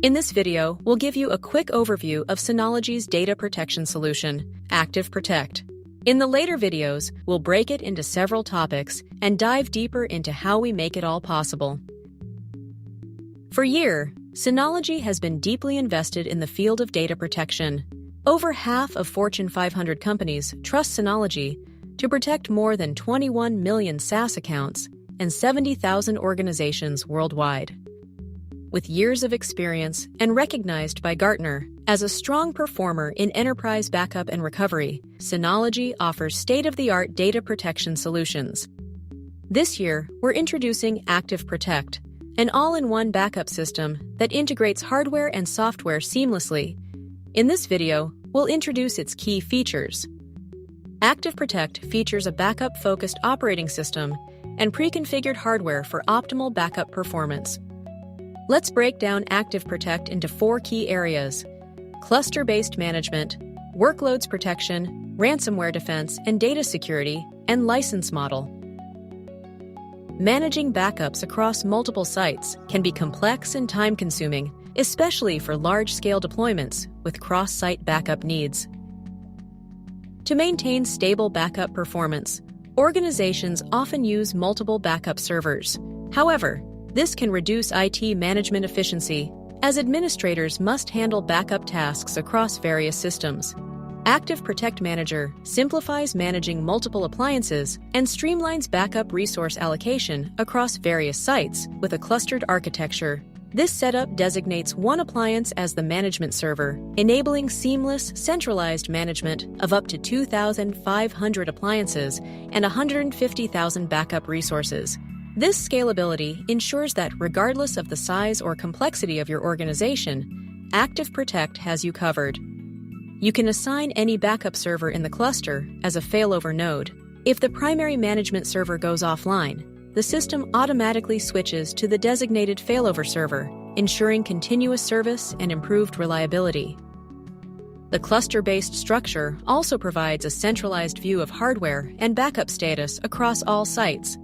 In this video, we'll give you a quick overview of Synology's data protection solution, ActiveProtect. In the later videos, we'll break it into several topics and dive deeper into how we make it all possible. For years, Synology has been deeply invested in the field of data protection. Over half of Fortune 500 companies trust Synology to protect more than 21 million SaaS accounts and 70,000 organizations worldwide. With years of experience and recognized by Gartner as a strong performer in enterprise backup and recovery, Synology offers state-of-the-art data protection solutions. This year, we're introducing ActiveProtect, an all-in-one backup system that integrates hardware and software seamlessly. In this video, we'll introduce its key features. ActiveProtect features a backup-focused operating system and pre-configured hardware for optimal backup performance. Let's break down ActiveProtect into 4 key areas: cluster-based management, workloads protection, ransomware defense and data security, and license model. Managing backups across multiple sites can be complex and time-consuming, especially for large-scale deployments with cross-site backup needs. To maintain stable backup performance, organizations often use multiple backup servers. However, this can reduce IT management efficiency, as administrators must handle backup tasks across various systems. ActiveProtect Manager simplifies managing multiple appliances and streamlines backup resource allocation across various sites with a clustered architecture. This setup designates one appliance as the management server, enabling seamless, centralized management of up to 2,500 appliances and 150,000 backup resources. This scalability ensures that regardless of the size or complexity of your organization, ActiveProtect has you covered. You can assign any backup server in the cluster as a failover node. If the primary management server goes offline, the system automatically switches to the designated failover server, ensuring continuous service and improved reliability. The cluster-based structure also provides a centralized view of hardware and backup status across all sites.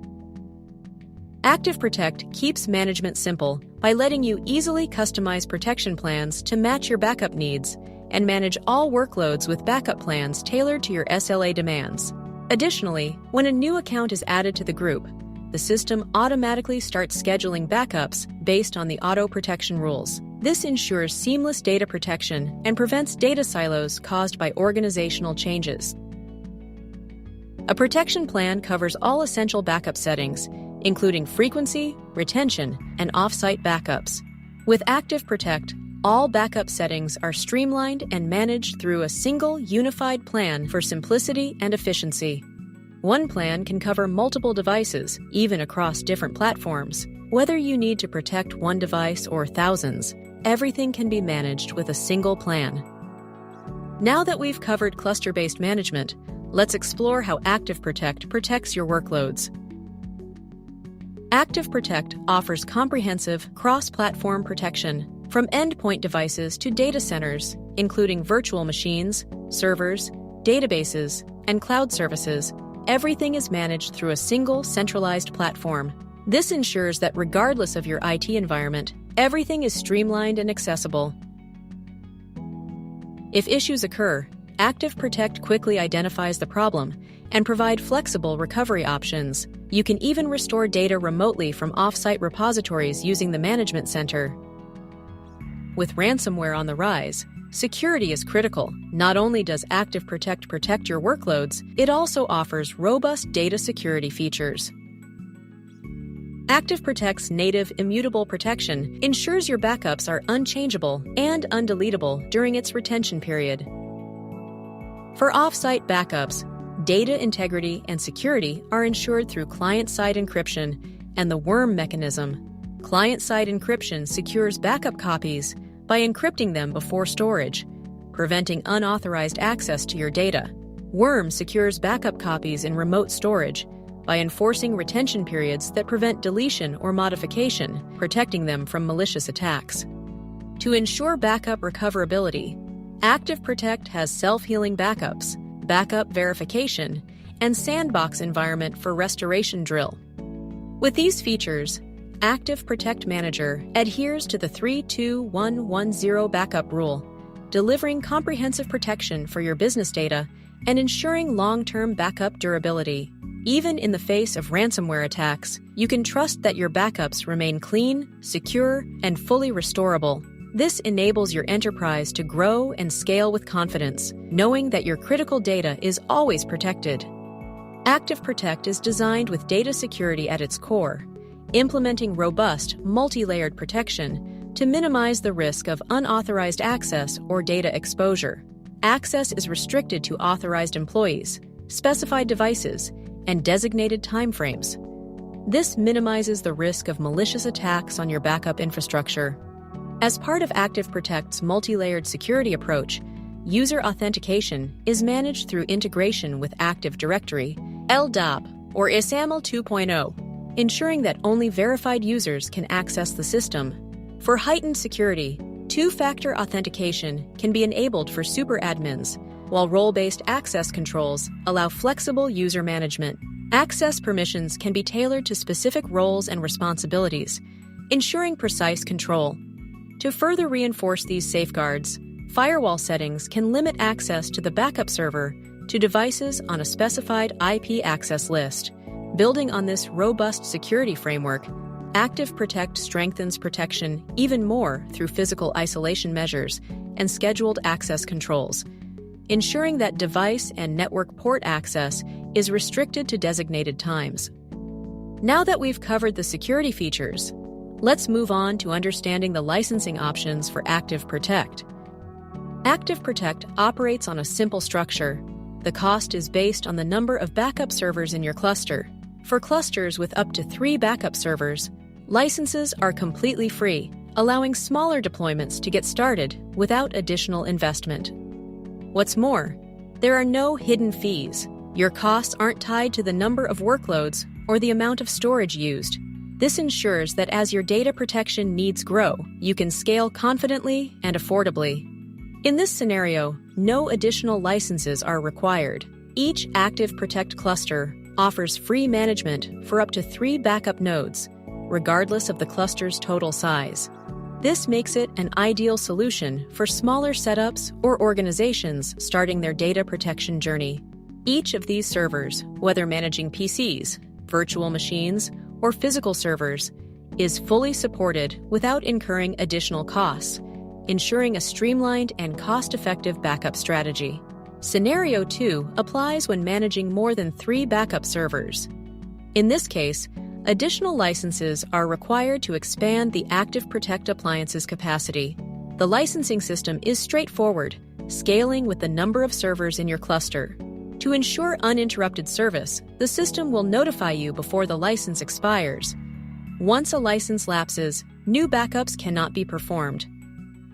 ActiveProtect keeps management simple by letting you easily customize protection plans to match your backup needs and manage all workloads with backup plans tailored to your SLA demands. Additionally, when a new account is added to the group, the system automatically starts scheduling backups based on the auto protection rules. This ensures seamless data protection and prevents data silos caused by organizational changes. A protection plan covers all essential backup settings, including frequency, retention, and off-site backups. With ActiveProtect, all backup settings are streamlined and managed through a single, unified plan for simplicity and efficiency. One plan can cover multiple devices, even across different platforms. Whether you need to protect one device or thousands, everything can be managed with a single plan. Now that we've covered cluster-based management, let's explore how ActiveProtect protects your workloads. ActiveProtect offers comprehensive cross-platform protection from endpoint devices to data centers, including virtual machines, servers, databases, and cloud services. Everything is managed through a single centralized platform. This ensures that regardless of your IT environment, everything is streamlined and accessible. If issues occur, ActiveProtect quickly identifies the problem and provides flexible recovery options. You can even restore data remotely from off-site repositories using the management center. With ransomware on the rise, security is critical. Not only does ActiveProtect protect your workloads, it also offers robust data security features. ActiveProtect's native immutable protection ensures your backups are unchangeable and undeletable during its retention period. For off-site backups, data integrity and security are ensured through client-side encryption and the worm mechanism. Client-side encryption secures backup copies by encrypting them before storage, preventing unauthorized access to your data. Worm secures backup copies in remote storage by enforcing retention periods that prevent deletion or modification, protecting them from malicious attacks. To ensure backup recoverability, ActiveProtect has self-healing backups, backup verification, and sandbox environment for restoration drill. With these features, ActiveProtect Manager adheres to the 3-2-1-1-0 backup rule, delivering comprehensive protection for your business data and ensuring long-term backup durability. Even in the face of ransomware attacks, you can trust that your backups remain clean, secure, and fully restorable. This enables your enterprise to grow and scale with confidence, knowing that your critical data is always protected. ActiveProtect is designed with data security at its core, implementing robust, multi-layered protection to minimize the risk of unauthorized access or data exposure. Access is restricted to authorized employees, specified devices, and designated timeframes. This minimizes the risk of malicious attacks on your backup infrastructure. As part of ActiveProtect's multi-layered security approach, user authentication is managed through integration with Active Directory, LDAP, or ISAML 2.0, ensuring that only verified users can access the system. For heightened security, two-factor authentication can be enabled for superadmins, while role-based access controls allow flexible user management. Access permissions can be tailored to specific roles and responsibilities, ensuring precise control. To further reinforce these safeguards, firewall settings can limit access to the backup server to devices on a specified IP access list. Building on this robust security framework, ActiveProtect strengthens protection even more through physical isolation measures and scheduled access controls, ensuring that device and network port access is restricted to designated times. Now that we've covered the security features, let's move on to understanding the licensing options for ActiveProtect. ActiveProtect operates on a simple structure. The cost is based on the number of backup servers in your cluster. For clusters with up to 3 backup servers, licenses are completely free, allowing smaller deployments to get started without additional investment. What's more, there are no hidden fees. Your costs aren't tied to the number of workloads or the amount of storage used. This ensures that as your data protection needs grow, you can scale confidently and affordably. In this scenario, no additional licenses are required. Each ActiveProtect cluster offers free management for up to 3 backup nodes, regardless of the cluster's total size. This makes it an ideal solution for smaller setups or organizations starting their data protection journey. Each of these servers, whether managing PCs, virtual machines, or physical servers, is fully supported without incurring additional costs, ensuring a streamlined and cost-effective backup strategy. Scenario 2 applies when managing more than 3 backup servers. In this case, additional licenses are required to expand the ActiveProtect appliance's capacity. The licensing system is straightforward, scaling with the number of servers in your cluster. To ensure uninterrupted service, the system will notify you before the license expires. Once a license lapses, new backups cannot be performed.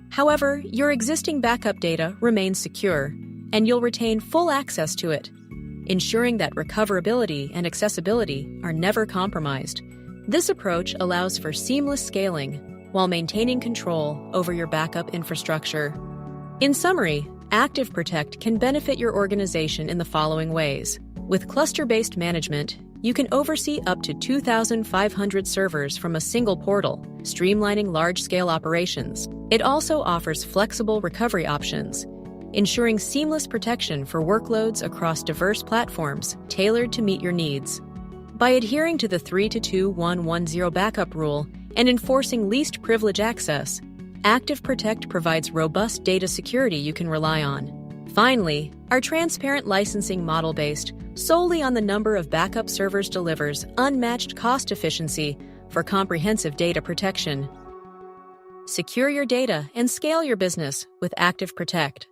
However, your existing backup data remains secure, and you'll retain full access to it, ensuring that recoverability and accessibility are never compromised. This approach allows for seamless scaling while maintaining control over your backup infrastructure. In summary, ActiveProtect can benefit your organization in the following ways. With cluster-based management, you can oversee up to 2,500 servers from a single portal, streamlining large-scale operations. It also offers flexible recovery options, ensuring seamless protection for workloads across diverse platforms tailored to meet your needs. By adhering to the 3-2-1-1-0 backup rule and enforcing least privilege access, ActiveProtect provides robust data security you can rely on. Finally, our transparent licensing model based solely on the number of backup servers delivers unmatched cost efficiency for comprehensive data protection. Secure your data and scale your business with ActiveProtect.